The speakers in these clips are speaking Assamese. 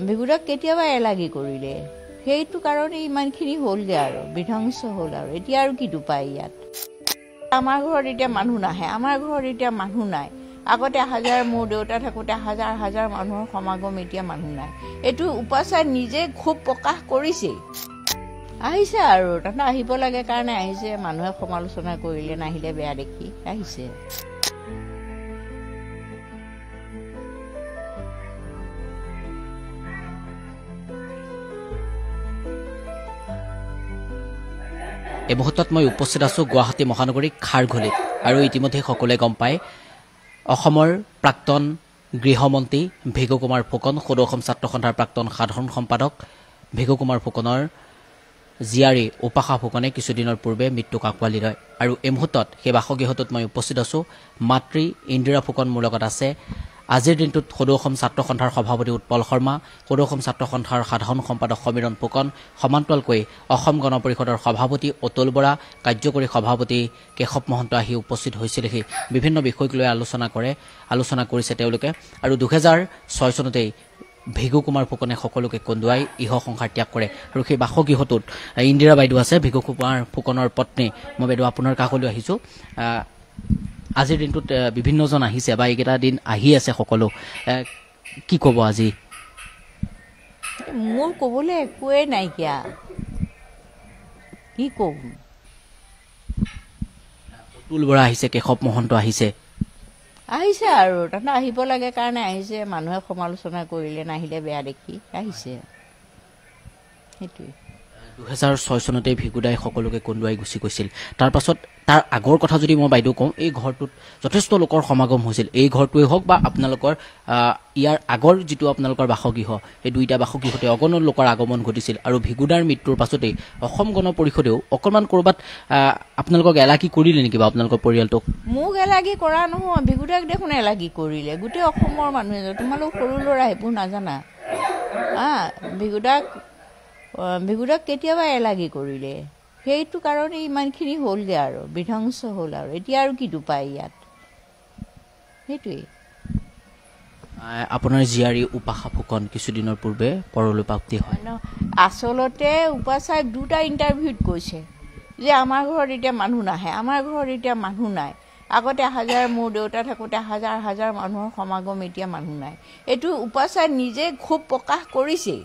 ভিগুদাক কেতিয়াবা এলাগি কৰিলে সেইটো কাৰণে ইমানখিনি হ'লগৈ আৰু বিধ্বংস হ'ল আৰু এতিয়া আৰু কিটো পায় ইয়াত আমাৰ ঘৰত এতিয়া মানুহ নাহে আমাৰ ঘৰত এতিয়া মানুহ নাই আগতে হাজাৰ মোৰ দেউতা থাকোঁতে হাজাৰ হাজাৰ মানুহৰ সমাগম এতিয়া মানুহ নাই এইটো উপাচাৰ নিজে খুব প্ৰকাশ কৰিছেই আহিছে আৰু তাতে আহিব লাগে কাৰণে আহিছে মানুহে সমালোচনা কৰিলে নাহিলে বেয়া দেখি আহিছে এই মুহূৰ্তত মই উপস্থিত আছোঁ গুৱাহাটী মহানগৰীৰ খাৰঘুলিত আৰু ইতিমধ্যে সকলোৱে গম পায় অসমৰ প্ৰাক্তন গৃহমন্ত্ৰী ভিগু কুমাৰ ফুকন সদৌ অসম ছাত্ৰ সন্থাৰ প্ৰাক্তন সাধাৰণ সম্পাদক ভিগু কুমাৰ ফুকনৰ জীয়াৰী উপাসা ফুকনে কিছুদিনৰ পূৰ্বে মৃত্যুক আঁকোৱালি লয় আৰু এই মুহূৰ্তত সেই বাসগৃহটোত মই উপস্থিত আছোঁ মাতৃ ইন্দিৰা ফুকন মোৰ লগত আছে আজিৰ দিনটোত সদৌ অসম ছাত্ৰ সন্থাৰ সভাপতি উৎপল শৰ্মা সদৌ অসম ছাত্ৰ সন্থাৰ সাধাৰণ সম্পাদক সমীৰণ ফুকন সমান্তৰালকৈ অসম গণ পৰিষদৰ সভাপতি অতুল বৰা কাৰ্যকৰী সভাপতি কেশৱ মহন্ত আহি উপস্থিত হৈছিলেহি বিভিন্ন বিষয়ক লৈ আলোচনা কৰিছে তেওঁলোকে আৰু 2006 চনতেই ভিগু কুমাৰ ফুকনে সকলোকে কন্দুৱাই ইহ সংসাৰ ত্যাগ কৰে আৰু সেই বাসগৃহটোত ইন্দিৰা বাইদেউ আছে ভিগু কুমাৰ ফুকনৰ পত্নী মই বাইদেউ আপোনাৰ কাষলৈ আহিছোঁ আজিৰ দিনটোত বিভিন্নজন আহিছে বা এইকেইটা দিন আহি আছে সকলো কি ক'ব আজি মোৰ ক'বলৈ একোৱেই নাইকিয়া কি ক'ম অতুল বৰা আহিছে কেশৱ মহন্ত আহিছে আৰু তাতে আহিব লাগে কাৰণে আহিছে মানুহে সমালোচনা কৰিলে নাহিলে বেয়া দেখি আহিছে সেইটোৱে 2006 চনতে ভিগুদাই সকলোকে কন্দুৱাই গুচি গৈছিল তাৰ পাছত তাৰ আগৰ কথা যদি মই বাইদেউ কওঁ এই ঘৰটোত যথেষ্ট লোকৰ সমাগম হৈছিল এই ঘৰটোৱে হওক বা আপোনালোকৰ ইয়াৰ আগৰ যিটো আপোনালোকৰ বাসগৃহ এই দুইটা বাসগৃহতে অগণন লোকৰ আগমন ঘটিছিল আৰু ভিগুদাৰ মৃত্যুৰ পাছতেই অসম গণ পৰিষদেও অকণমান ক'ৰবাত আপোনালোকক এলাগি কৰিলে নেকি বা আপোনালোকৰ পৰিয়ালটোক মোক এলাগি কৰা নহয় ভিগুদাক দেখোন এলাগি কৰিলে গোটেই অসমৰ মানুহে তোমালোক সৰু ল'ৰা সেইবোৰ নাজানা ভিগুদাক কেতিয়াবা এলাগি কৰিলে সেইটো কাৰণে ইমানখিনি হ'লগৈ আৰু বিধ্বংস হ'ল আৰু এতিয়া আৰু কিটো পায় ইয়াত সেইটোৱেই আপোনাৰ জীয়াৰী উপাসা ফুকন কিছুদিনৰ পূৰ্বে পৰলোকপ্ৰাপ্তি হয় আচলতে উপাচাৰ্য দুটা ইণ্টাৰভিউত কৈছে যে আমাৰ ঘৰত এতিয়া মানুহ নাহে আমাৰ ঘৰত এতিয়া মানুহ নাই আগতে হাজাৰ মোৰ দেউতা থাকোঁতে হাজাৰ হাজাৰ মানুহৰ সমাগম এতিয়া মানুহ নাই এইটো উপাচাৰ্য নিজে খুব প্ৰকাশ কৰিছেই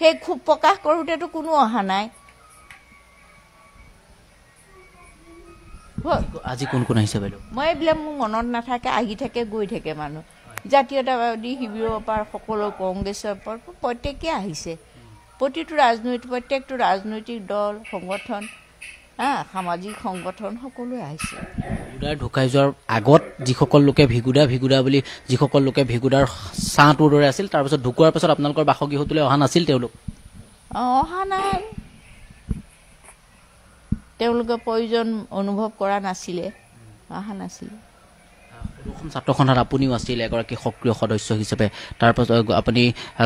সেই খুব প্ৰকাশ কৰোঁতেতো কোনো অহা নাই আজি কোন কোন আহিছে বাইদেউ মই এইবিলাক মোৰ মনত নাথাকে আহি থাকে গৈ থাকে মানুহ জাতীয়তাবাদী শিবিৰৰ পৰা সকলো কংগ্ৰেছৰ পৰা প্ৰত্যেকেই আহিছে প্ৰত্যেকটো ৰাজনৈতিক দল সংগঠন সামাজিক সংগঠন সকলোৱে আহিছে ভিগুদাৰ ঢুকাই যোৱাৰ আগত যিসকল লোকে ভিগুদা বুলি যিসকল লোকে ভিগুদাৰ ছাঁটোৰ দৰে আছিল তাৰপিছত ঢুকোৱাৰ পাছত আপোনালোকৰ বাসগৃহটোলৈ অহা নাছিল তেওঁলোক অহা নাই তেওঁলোকে প্ৰয়োজন অনুভৱ কৰা নাছিলে অহা নাছিলে অসম ছাত্ৰ সন্থাত আপুনিও আছিল এগৰাকী সক্ৰিয় সদস্য হিচাপে তাৰপাছত আপুনি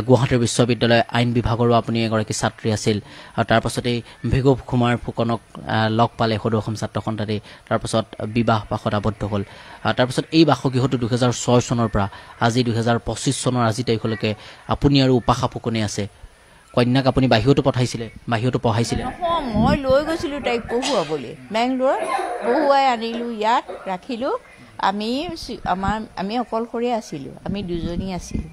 গুৱাহাটী বিশ্ববিদ্যালয় আইন বিভাগৰো আপুনি এগৰাকী ছাত্ৰী আছিল আৰু তাৰপাছতেই ভিগু কুমাৰ ফুকনক লগ পালে সদৌ অসম ছাত্ৰ সন্থাতেই তাৰপাছত বিবাহ পাশত আবদ্ধ হ'ল তাৰপাছত এই বাসগৃহটো 2006 চনৰ পৰা আজি 2025 চনৰ আজি তাৰিখলৈকে আপুনি আৰু উপাসা ফুকনে আছে কন্যাক আপুনি বাহিৰতো পঢ়াইছিলে মই লৈ গৈছিলোঁ তাইক পঢ়ুৱাবলৈ বেংগলোৰত পঢ়ুৱাই আনিলোঁ ইয়াত ৰাখিলোঁ আমি অকলশৰীয়া আছিলোঁ আমি দুজনী আছিলোঁ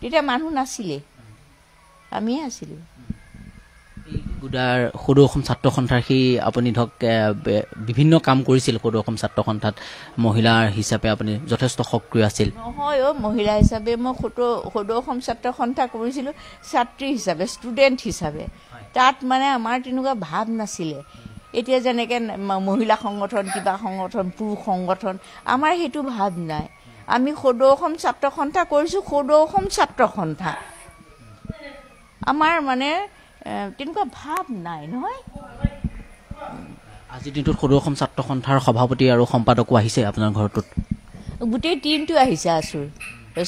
তেতিয়া মানুহ নাছিলে আমিয়ে আছিলোঁ সদৌ অসম ছাত্ৰ সন্থাৰ সেই আপুনি ধৰক বিভিন্ন কাম কৰিছিল সদৌ অসম ছাত্ৰ সন্থাত মহিলা হিচাপে আপুনি যথেষ্ট সক্ৰিয় আছিল নহয় মহিলা হিচাপে মই সদৌ অসম ছাত্ৰ সন্থা কৰিছিলোঁ ছাত্ৰী হিচাপে ষ্টুডেণ্ট হিচাপে তাত মানে আমাৰ তেনেকুৱা ভাৱ নাছিলে এতিয়া যেনেকৈ মহিলা সংগঠন কিবা সংগঠন পুৰুষ সংগঠন আমাৰ সেইটো ভাৱ নাই আমি সদৌ অসম ছাত্ৰ সন্থা কৰিছোঁ সদৌ অসম ছাত্ৰ সন্থা আমাৰ মানে তেনেকুৱা ভাৱ নাই নহয় আজিৰ দিনটোত সদৌ অসম ছাত্ৰ সন্থাৰ সভাপতি আৰু সম্পাদকো আহিছে আপোনাৰ ঘৰটোত গোটেই টীমটো আহিছে আছুৰ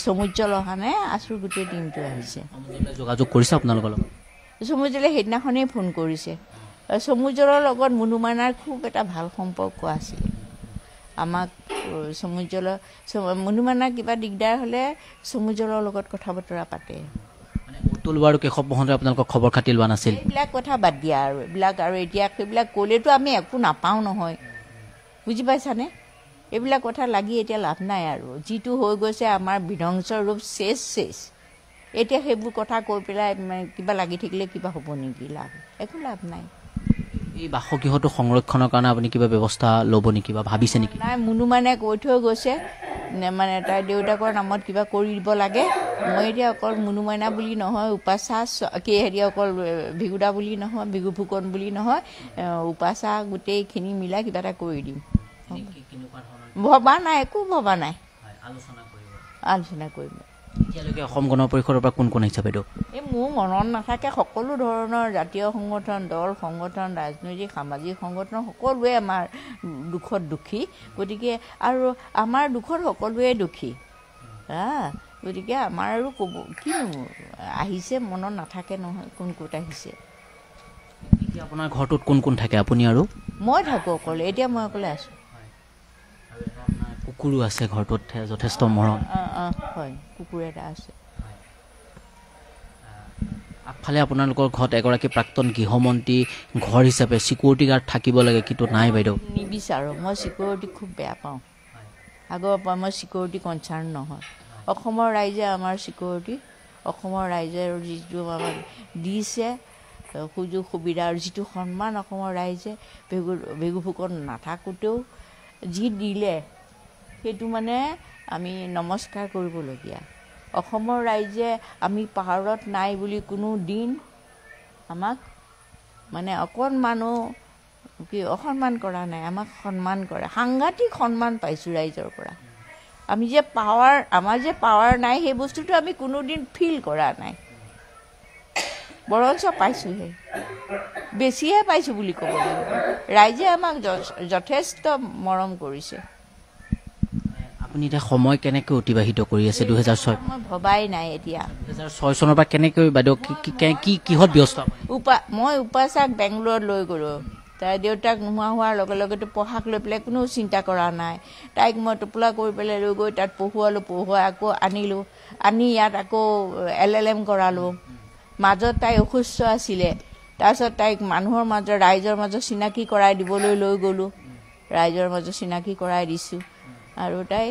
সমুজ্জ্বল অহা নাই আছুৰ গোটেই টীমটো আহিছে যোগাযোগ কৰিছে আপোনালোকৰ লগত সমুজ্জ্বলে সেইদিনাখনেই ফোন কৰিছে সমুজ্জ্বলৰ লগত মুনুমানাৰ খুব এটা ভাল সম্পৰ্ক আছিল আমাক মনুমানাৰ কিবা দিগদাৰ হ'লে সমুজ্জ্বলৰ লগত কথা বতৰা পাতে। অতুল আৰু কেশৱ মহন্তে আপোনালোকক খবৰ খাতি লোৱা নাছিল? এইবিলাক কথা বাদ দিয়া আৰু এইবিলাক আৰু এতিয়া সেইবিলাক ক'লেতো আমি একো নাপাওঁ নহয়, বুজি পাইছানে? এইবিলাক কথা লাগি এতিয়া লাভ নাই আৰু যিটো হৈ গৈছে আমাৰ বিধ্বংসৰ ৰূপ শেষ। এতিয়া সেইবোৰ কথা কৈ পেলাই কিবা লাগি থাকিলে কিবা হ'ব নেকি? একো লাভ নাই। এই বাসগৃহটো সংৰক্ষণৰ কাৰণে আপুনি কিবা ব্যৱস্থা ল'ব নেকি বা ভাবিছে নেকি? নাই, মুনুমানে কৈ থৈ গৈছে মানে তাইৰ দেউতাকৰ নামত কিবা কৰি দিব লাগে। মই এতিয়া অকল মুনুমাইনা বুলি নহয়, উপাচা অকল ভিগুদা বুলি নহয়, ভিগু ফুকন বুলি নহয়, উপাচা গোটেইখিনি মিলাই কিবা এটা কৰি দিম। ভবা নাই, একো ভবা নাই, আলোচনা কৰিম। এতিয়ালৈকে অসম গণ পৰিষদৰ পৰা কোন কোন আহিছে বাইদেউ? এই মোৰ মনত নাথাকে, সকলো ধৰণৰ জাতীয় সংগঠন, দল সংগঠন, ৰাজনৈতিক সামাজিক সংগঠন সকলোৱে আমাৰ দুখত দুখী। গতিকে আৰু আমাৰ দুখত সকলোৱে দুখী। গতিকে আমাৰ আৰু ক'ব কিনো আহিছে, মনত নাথাকে নহয় কোন ক'ত আহিছে। এতিয়া আপোনাৰ ঘৰটোত কোন কোন থাকে? আপুনি আৰু মই থাকোঁ অকলে, এতিয়া মই অকলে আছোঁ। কুকুৰো আছে ঘৰটোত, যথেষ্ট মৰম। হয়, কুকুৰ এটা আছে। আগফালে আপোনালোকৰ ঘৰত এগৰাকী প্ৰাক্তন গৃহমন্ত্ৰী ঘৰ হিচাপে চিকিউৰিটি গাৰ্ড থাকিব লাগে, কিন্তু নাই বাইদেউ। নিবিচাৰোঁ, মই চিকিউৰিটি খুব বেয়া পাওঁ। আগৰ পৰা মই চিকিউৰিটি কনচাৰ্ণ নহয়। অসমৰ ৰাইজে আমাৰ চিকিউৰিটি, অসমৰ ৰাইজে যিটো আমাক দিছে সুযোগ সুবিধা আৰু যিটো সন্মান অসমৰ ৰাইজে ভেগু ফুকন নাথাকোঁতেও যি দিলে সেইটো মানে আমি নমস্কাৰ কৰিবলগীয়া। অসমৰ ৰাইজে আমি পাহাৰত নাই বুলি কোনো দিন আমাক মানে অকণমানো অসন্মান কৰা নাই, আমাক সন্মান কৰে। সাংঘাতিক সন্মান পাইছোঁ ৰাইজৰ পৰা। আমি যে আমাৰ যে পাৱাৰ নাই সেই বস্তুটো আমি কোনোদিন ফিল কৰা নাই, বৰঞ্চ পাইছোঁহে, বেছিহে পাইছোঁ বুলি ক'ব লাগিব। ৰাইজে আমাক যথেষ্ট মৰম কৰিছে। আপুনি এতিয়া সময় কেনেকৈ অতিবাহিত কৰি আছে? 2006 মই ভবাই নাই। এতিয়া 2006 চনৰ পৰা কেনেকৈ বাইদেউ কিহত ব্যস্ত? মই উপাচাক বেংগলোৰত লৈ গ'লোঁ। তাইৰ দেউতাক নোহোৱা হোৱাৰ লগে লগেতো পঢ়াক লৈ পেলাই কোনো চিন্তা কৰা নাই। তাইক মই টোপোলা কৰি পেলাই লৈ গৈ তাত পঢ়ুৱাই আকৌ আনিলোঁ, আনি ইয়াত আকৌ LLM কৰালোঁ। মাজত তাই অসুস্থ আছিলে, তাৰপিছত তাইক মানুহৰ মাজত ৰাইজৰ মাজত চিনাকি কৰাই দিবলৈ লৈ গ'লোঁ, ৰাইজৰ মাজত চিনাকি কৰাই দিছোঁ। আৰু তাই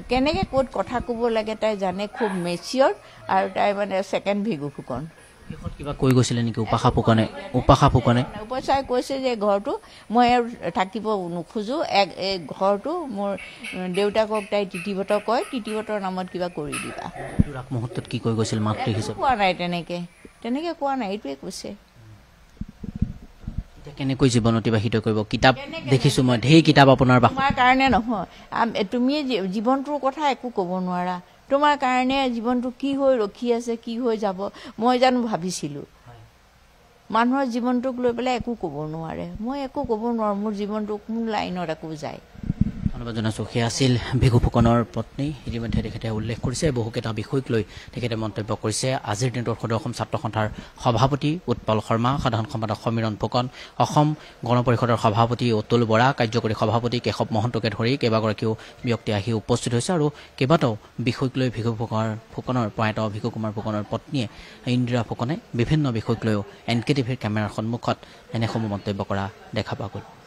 কেনেকৈ ক'ত কথা ক'ব লাগে তাই জানে, খুব মেচিয়ৰ। আৰু তাই মানে ছেকেণ্ড ভিগু ফুকন। কিবা কৈ গৈছিলে নেকি উপাসা ফুকনে? উপাচাই কৈছে যে ঘৰটো মই আৰু থাকিব নোখোজোঁ, এই ঘৰটো মোৰ দেউতাকক তাই তিতিবতৰ কয়, তিতিবতৰ নামত কিবা কৰি দিবা। মুহূৰ্তত কি কৈ গৈছিল মাতৃ হিচাপে? কোৱা নাই, তেনেকৈ কোৱা নাই, এইটোৱে কৈছে। কেনেকৈ জীৱন অতিবাহিত কৰিব? কিতাপ দেখিছোঁ মই, ঢেৰ কিতাপ আপোনাৰ। তোমাৰ কাৰণে নহয়, তুমি জীৱনটোৰ কথা একো ক'ব নোৱাৰা। তোমাৰ কাৰণে জীৱনটো কি হৈ ৰখি আছে, কি হৈ যাব মই জানো ভাবিছিলোঁ? মানুহৰ জীৱনটোক লৈ পেলাই একো ক'ব নোৱাৰে, মই একো ক'ব নোৱাৰোঁ। মোৰ জীৱনটো কোন লাইনত আকৌ যায়। ধন্যবাদ জনাইছোঁ। সেয়া আছিল ভিগু ফুকনৰ পত্নী। ইতিমধ্যে তেখেতে উল্লেখ কৰিছে বহুকেইটা বিষয়ক লৈ তেখেতে মন্তব্য কৰিছে। আজিৰ দিনটোত সদৌ অসম ছাত্ৰ সন্থাৰ সভাপতি উৎপল শৰ্মা, সাধাৰণ সম্পাদক সমীৰণ ফুকন, অসম গণ পৰিষদৰ সভাপতি অতুল বৰা, কাৰ্যকৰী সভাপতি কেশৱ মহন্তকে ধৰি কেইবাগৰাকীও ব্যক্তি আহি উপস্থিত হৈছে। আৰু কেইবাটাও বিষয়ক লৈ ভিগু ফুকনৰ প্ৰয়াত ভিগু কুমাৰ ফুকনৰ পত্নীয়ে ইন্দিৰা ফুকনে বিভিন্ন বিষয়ক লৈও NKTVৰ কেমেৰাৰ সন্মুখত এনেসমূহ মন্তব্য কৰা দেখা পোৱা গ'ল।